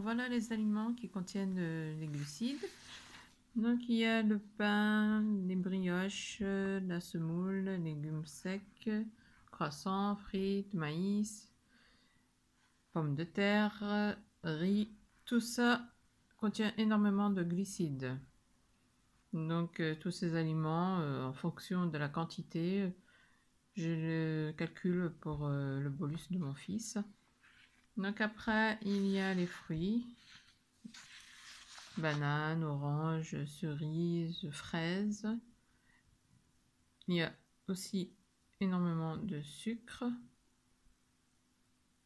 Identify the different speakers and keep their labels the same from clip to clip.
Speaker 1: voilà les aliments qui contiennent les glucides. Donc il y a le pain, les brioches, la semoule, légumes secs, croissants, frites, maïs, pommes de terre, riz. Tout ça contient énormément de glucides. Donc tous ces aliments, en fonction de la quantité, je le calcule pour le bolus de mon fils. Donc après, il y a les fruits. Bananes, oranges, cerises, fraises. Il y a aussi énormément de sucre.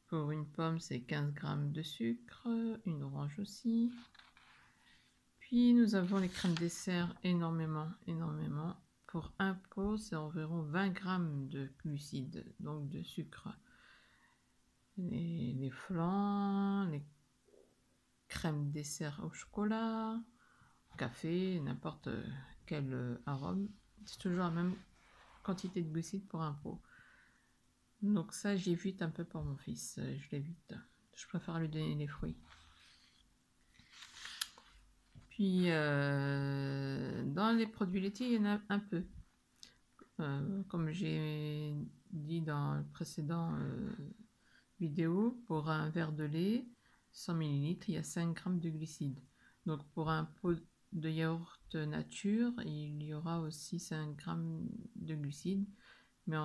Speaker 1: Pour une pomme, c'est 15 g de sucre. Une orange aussi. Puis nous avons les crèmes dessert, énormément. Pour un pot, c'est environ 20 g de glucides, donc de sucre. Les flans, les crèmes dessert au chocolat, café, n'importe quel arôme. C'est toujours la même quantité de glucides pour un pot. Donc ça, j'évite un peu pour mon fils. Je l'évite. Je préfère lui donner les fruits. Puis, dans les produits laitiers, il y en a un peu. Comme j'ai dit dans le précédent vidéo, pour un verre de lait, 100 ml, il y a 5 g de glucides. Donc pour un pot de yaourt nature, il y aura aussi 5 g de glucides. Mais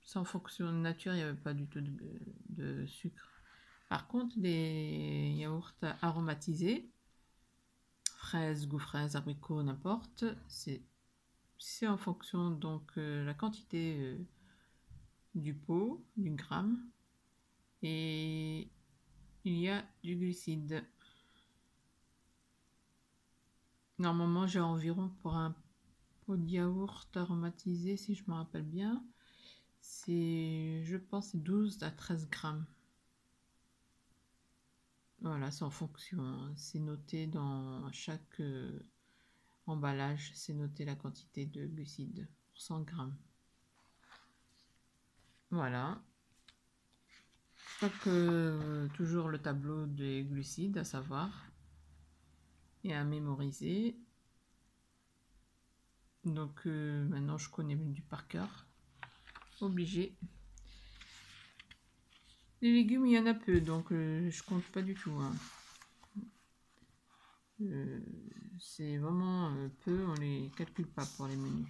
Speaker 1: sans fonction nature, il n'y avait pas du tout de sucre. Par contre, les yaourts aromatisés, fraises, goût fraises, abricots, n'importe, c'est en fonction donc la quantité du pot, du gramme, et il y a du glucide. Normalement, j'ai environ pour un pot de yaourt aromatisé, si je me rappelle bien, c'est, je pense, 12 à 13 grammes. Voilà, c'est en fonction. C'est noté dans chaque emballage, c'est noté la quantité de glucides pour 100 grammes. Voilà. Donc, toujours le tableau des glucides à savoir et à mémoriser. Donc maintenant je connais du par cœur. Obligé. Les légumes, il y en a peu, donc je compte pas du tout. Hein. C'est vraiment peu, on les calcule pas pour les menus.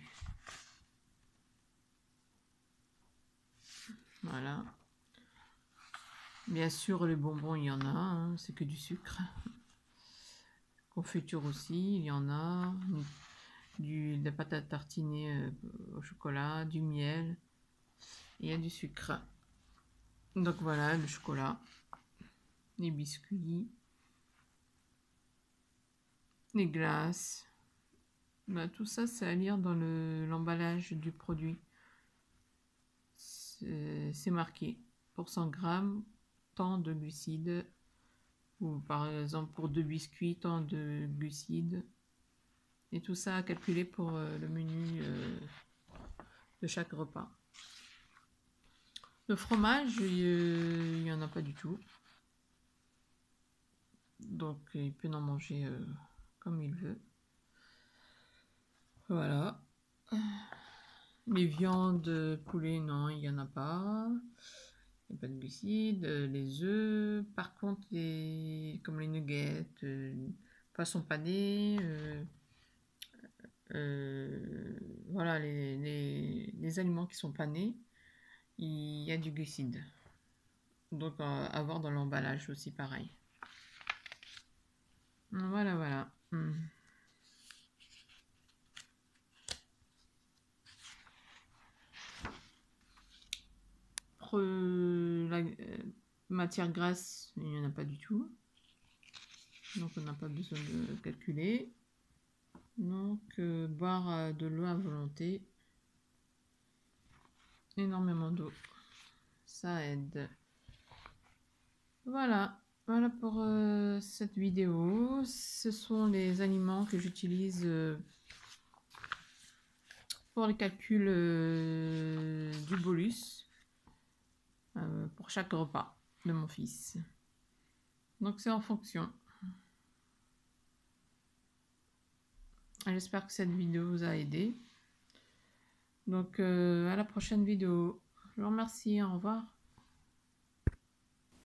Speaker 1: Voilà. Bien sûr, les bonbons, il y en a, hein, c'est que du sucre. Confiture aussi, il y en a. De la pâte à tartiner au chocolat, du miel. Il y a du sucre. Donc voilà, le chocolat, les biscuits, les glaces. Bah, tout ça, c'est à lire dans l'emballage du produit. C'est marqué pour 100 grammes, tant de glucides. Ou par exemple pour 2 biscuits, tant de glucides. Et tout ça à calculer pour le menu de chaque repas. Le fromage, il n'y en a pas du tout. Donc il peut en manger comme il veut. Voilà. Les viandes, poulet, non, il n'y en a pas. Il n'y a pas de glucides. Les œufs, par contre, comme les nuggets, poisson pané, voilà, les aliments qui sont panés, il y a du glucide. Donc à voir dans l'emballage aussi pareil. Voilà, voilà. La matière grasse, il n'y en a pas du tout. Donc on n'a pas besoin de calculer. Donc boire de l'eau à volonté. Énormément d'eau. Ça aide. Voilà. Voilà pour cette vidéo. Ce sont les aliments que j'utilise pour le calcul du bolus pour chaque repas de mon fils. Donc c'est en fonction. J'espère que cette vidéo vous a aidé. Donc à la prochaine vidéo. Je vous remercie, au revoir.